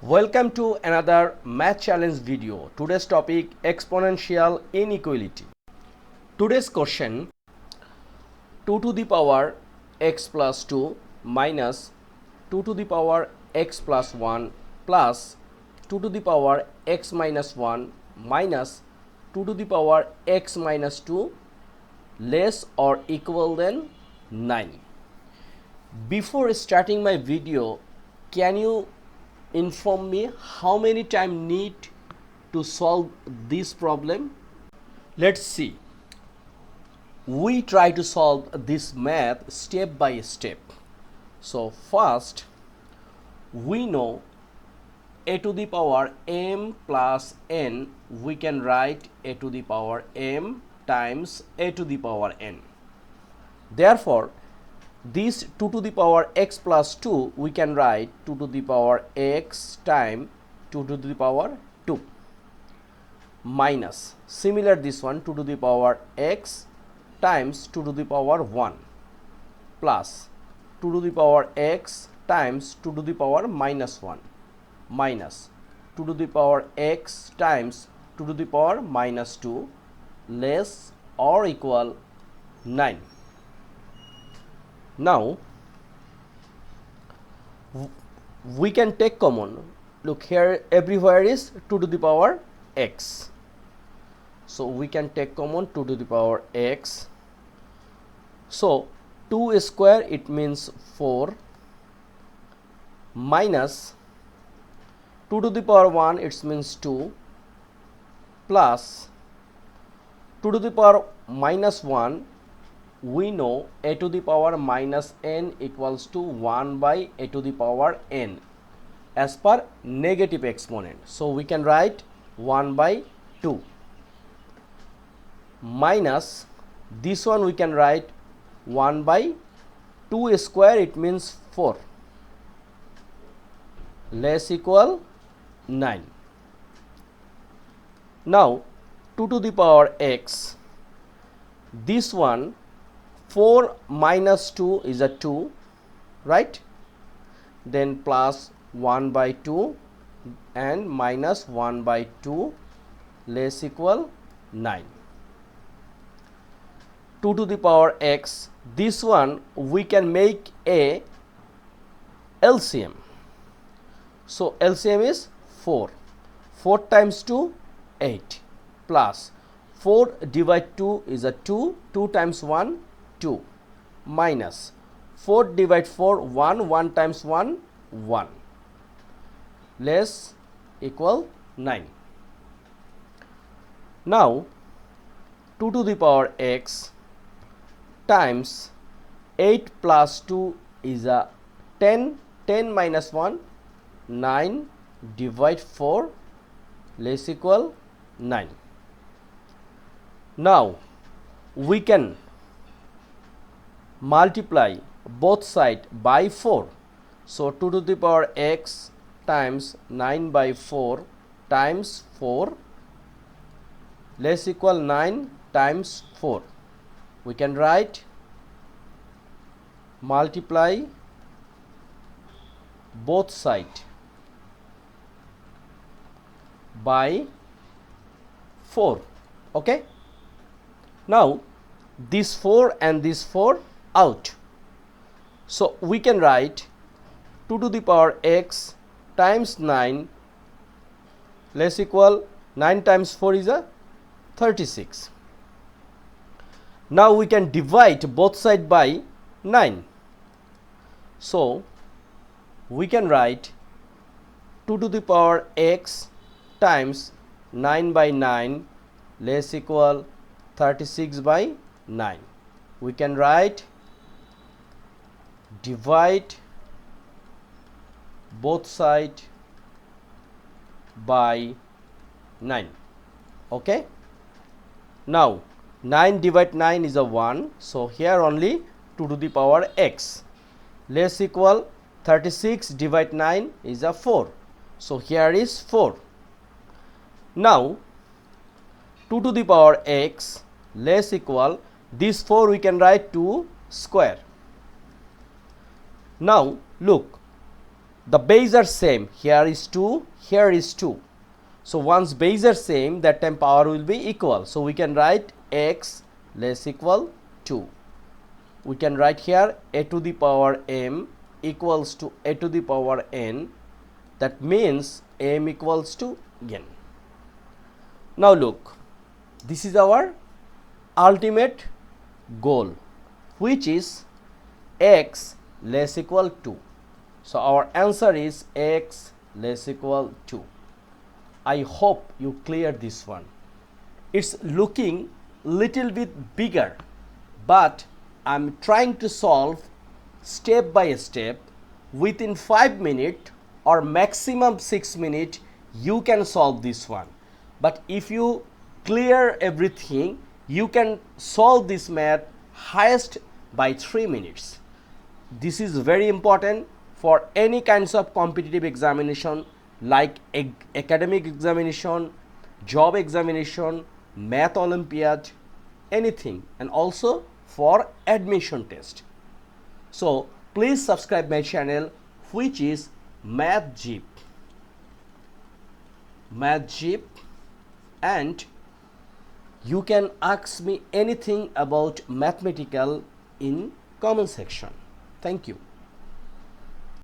Welcome to another math challenge video. Today's topic exponential inequality. Today's question 2 to the power x plus 2 minus 2 to the power x plus 1 plus 2 to the power x minus 1 minus 2 to the power x minus 2 less or equal than 9. Before starting my video, can you inform me how many time need to solve this problem? Let's see. We try to solve this math step by step. So first we know a to the power m plus n, we can write a to the power m times a to the power n. Therefore this 2 to the power x plus 2 we can write 2 to the power x times 2 to the power 2 minus similar this one 2 to the power x times 2 to the power 1 plus 2 to the power x times 2 to the power minus 1 minus 2 to the power x times 2 to the power minus 2 less or equal 9. Now we can take common. Look here, everywhere is 2 to the power x. So we can take common 2 to the power x. So 2 square it means 4 minus 2 to the power 1 it means 2 plus 2 to the power minus 1. We know a to the power minus n equals to 1 by a to the power n as per negative exponent. So we can write 1 by 2 minus this one we can write 1 by 2 square it means 4 less equal 9. Now 2 to the power x, this one 4 minus 2 is a 2, right? Then plus 1 by 2 and minus 1 by 2 less equal 9. 2 to the power x, this one we can make a LCM. So LCM is 4. 4 times 2, 8 plus 4 divide 2 is a 2. 2 times 1, 2 minus 4 divide 4 1, 1 times 1 1 less equal 9. Now 2 to the power x times 8 plus 2 is a 10. 10 minus 1 9 divide 4 less equal 9. Now we can multiply both sides by 4. So 2 to the power x times 9 by 4 times 4 less equal 9 times 4. We can write multiply both sides by 4. Okay. Now this 4 and this 4 out. So we can write 2 to the power x times 9 less equal 9 times 4 is a 36. Now we can divide both sides by 9. So we can write 2 to the power x times 9 by 9 less equal 36 by 9. We can write divide both sides by 9. Okay. Now 9 divide 9 is a 1. So here only 2 to the power x less equal 36 divide 9 is a 4. So here is 4. Now 2 to the power x less equal this 4 we can write 2 square. Now look the base are same. Here is 2, here is 2. So once base are same, that time power will be equal. So we can write x less equal 2. We can write here a to the power m equals to a to the power n. That means m equals to n. Now look, this is our ultimate goal, which is x less equal 2. So our answer is x less equal 2. I hope you clear this one. It's looking little bit bigger, but I'm trying to solve step by step. Within 5 minutes or maximum 6 minutes you can solve this one. But if you clear everything, you can solve this math highest by 3 minutes. This is very important for any kinds of competitive examination like academic examination, job examination, math Olympiad, anything, and also for admission test. So please subscribe my channel, which is MathZip, and you can ask me anything about mathematical in comment section. Thank you.